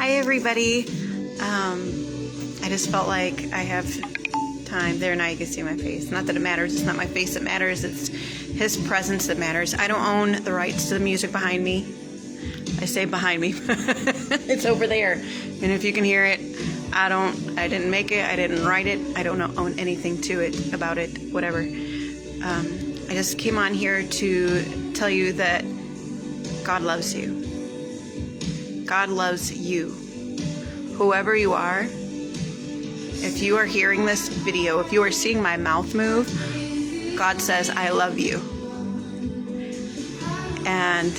Hi, everybody. I just felt like I have time. There, now you can see my face. Not that it matters. It's not my face that matters. It's his presence that matters. I don't own the rights to the music behind me. I say behind me. It's over there. And if you can hear it, I didn't make it. I didn't write it. I don't own anything to it, about it, whatever. I just came on here to tell you that God loves you. God loves you. Whoever you are, if you are hearing this video, if you are seeing my mouth move, God says, I love you. And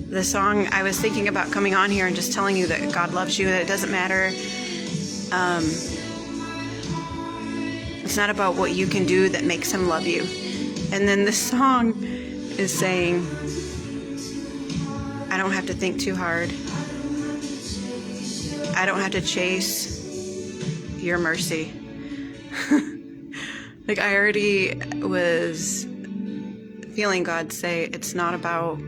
the song, I was thinking about coming on here and just telling you that God loves you, that it doesn't matter. It's not about what you can do that makes him love you. And then this song is saying, I don't have to think too hard. I don't have to chase your mercy. Like, I already was feeling God say, it's not about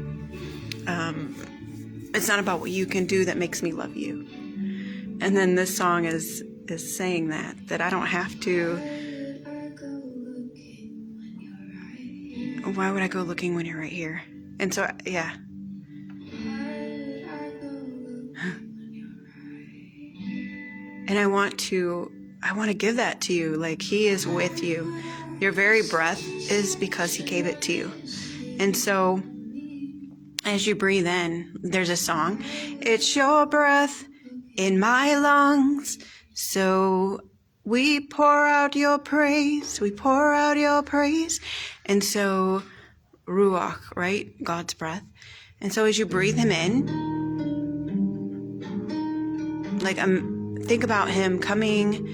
what you can do that makes me love you. And then this song is saying that I don't have to. Why would I go looking when you're right here? And so, yeah. And I want to give that to you. Like, he is with you. Your very breath is because he gave it to you. And so as you breathe in, there's a song. It's your breath in my lungs. So we pour out your praise. We pour out your praise. And so ruach, right? God's breath. And so as you breathe him in, like, think about him coming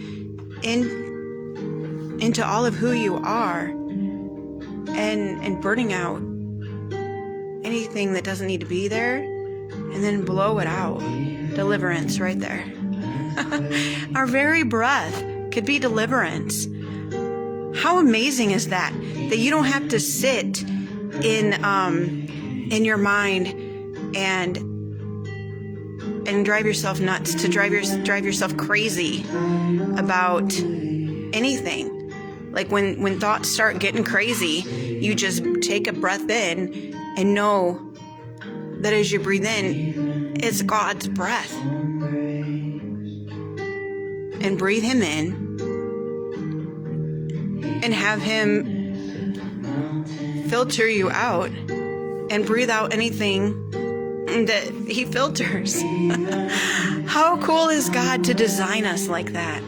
into all of who you are and burning out anything that doesn't need to be there, and then blow it out. Deliverance right there. Our very breath could be deliverance. How amazing is that? That you don't have to sit in your mind and drive yourself nuts, to drive yourself crazy about anything. Like, when thoughts start getting crazy, you just take a breath in and know that as you breathe in, it's God's breath. And breathe him in and have him filter you out and breathe out anything that he filters. How cool is God to design us like that?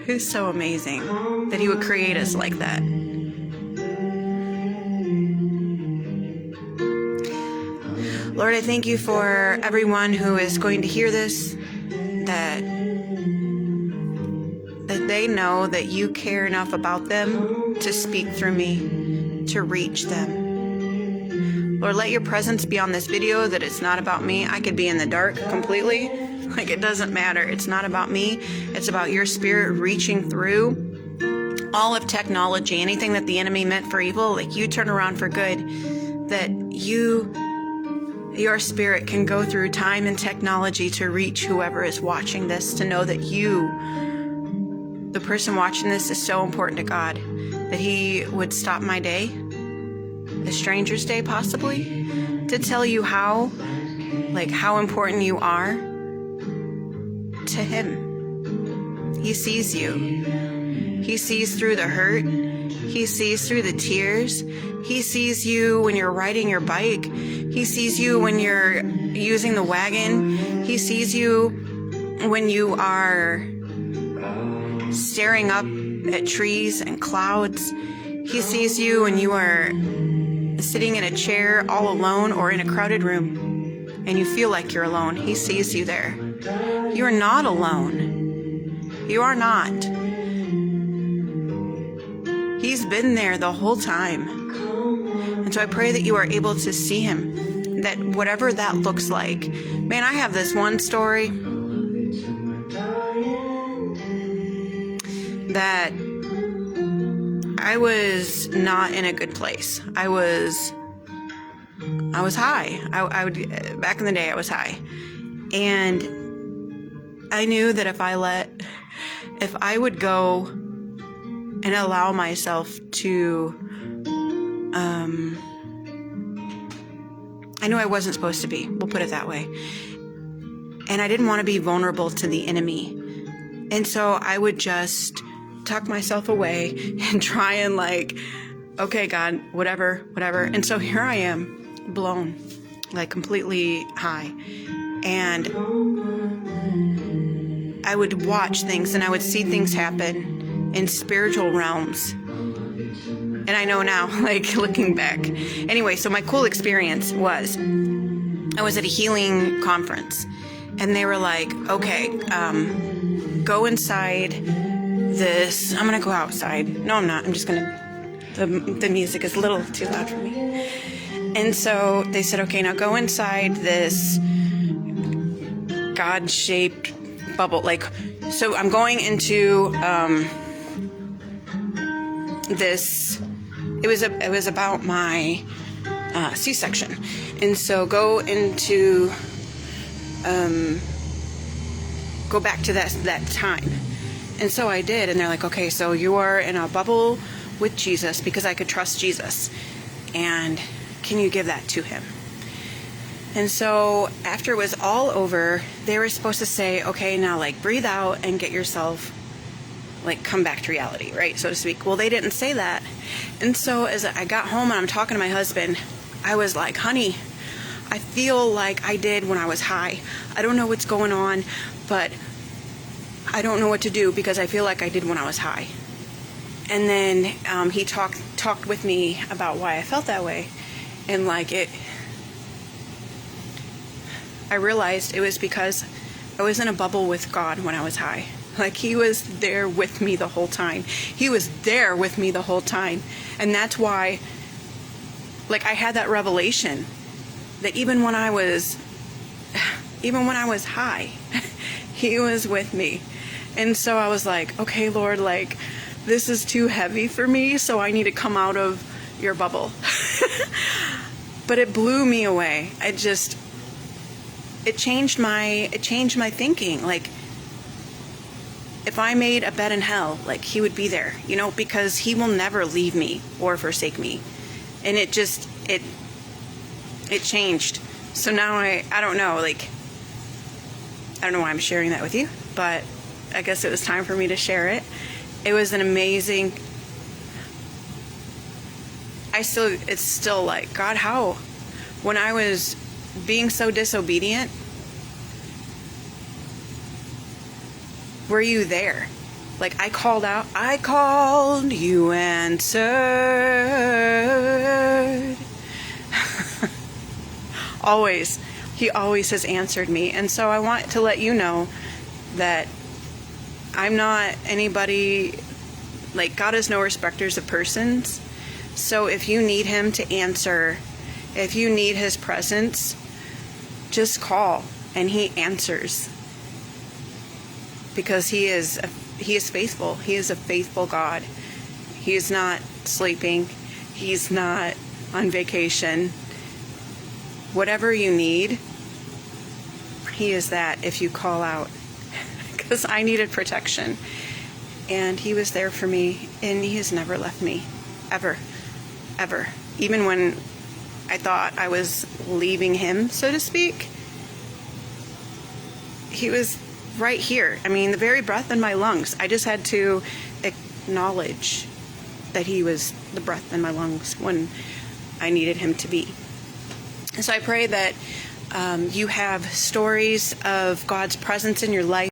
He's so amazing that he would create us like that. Lord, I thank you for everyone who is going to hear this, that they know that you care enough about them to speak through me, to reach them. Lord, let your presence be on this video, that it's not about me. I could be in the dark completely. Like, it doesn't matter. It's not about me. It's about your spirit reaching through all of technology, anything that the enemy meant for evil, like, you turn around for good, that your spirit can go through time and technology to reach whoever is watching this, to know that you, the person watching this, is so important to God, that he would stop my day, a stranger's day possibly, to tell you how important you are to him. He sees you. He sees through the hurt. He sees through the tears. He sees you when you're riding your bike. He sees you when you're using the wagon. He sees you when you are staring up at trees and clouds. He sees you when you are sitting in a chair all alone or in a crowded room and you feel like you're alone. He sees you there. You are not alone. You are not. He's been there the whole time. And so I pray that you are able to see him, that whatever that looks like. Man, I have this one story that I was not in a good place. I was high. I would, back in the day, I was high. And I knew that if I would go and allow myself to, I knew I wasn't supposed to be, we'll put it that way. And I didn't want to be vulnerable to the enemy. And so I would just tuck myself away and try and like, okay, God, whatever. And so here I am, blown, like completely high. And I would watch things and I would see things happen in spiritual realms. And I know now, like looking back. Anyway, so my cool experience was, I was at a healing conference and they were like, okay, go inside this. I'm going to go outside. No, I'm not. I'm just going to, the music is a little too loud for me. And so they said, okay, now go inside this God-shaped bubble. Like, so I'm going into, this, it was about my, C-section. And so go into, go back to that time. And so I did. And they're like, okay, so you are in a bubble with Jesus, because I could trust Jesus. And can you give that to him? And so after it was all over, they were supposed to say, okay, now like breathe out and get yourself, like come back to reality, right? So to speak. Well, they didn't say that. And so as I got home and I'm talking to my husband, I was like, honey, I feel like I did when I was high. I don't know what's going on, but I don't know what to do because I feel like I did when I was high. And then he talked with me about why I felt that way. And like I realized it was because I was in a bubble with God when I was high. Like he was there with me the whole time. He was there with me the whole time. And that's why, like, I had that revelation that even when I was high, he was with me. And so I was like, okay, Lord, like, this is too heavy for me, so I need to come out of your bubble. But it blew me away. It changed my thinking. Like, if I made a bed in hell, like, he would be there, you know, because he will never leave me or forsake me. And it changed. So now I don't know, like, I don't know why I'm sharing that with you, but I guess it was time for me to share it. It was an amazing, it's still like, God, how? When I was being so disobedient, were you there? Like, I called out, I called, you answered. Always. He always has answered me. And so I want to let you know that I'm not anybody, like, God is no respecters of persons. So if you need him to answer, if you need his presence, just call and he answers. Because he is faithful. He is a faithful God. He is not sleeping. He's not on vacation. Whatever you need, he is that if you call out. Because I needed protection. And he was there for me. And he has never left me. Ever. Ever. Even when I thought I was leaving him, so to speak, he was right here. I mean, the very breath in my lungs. I just had to acknowledge that he was the breath in my lungs when I needed him to be. So I pray that you have stories of God's presence in your life.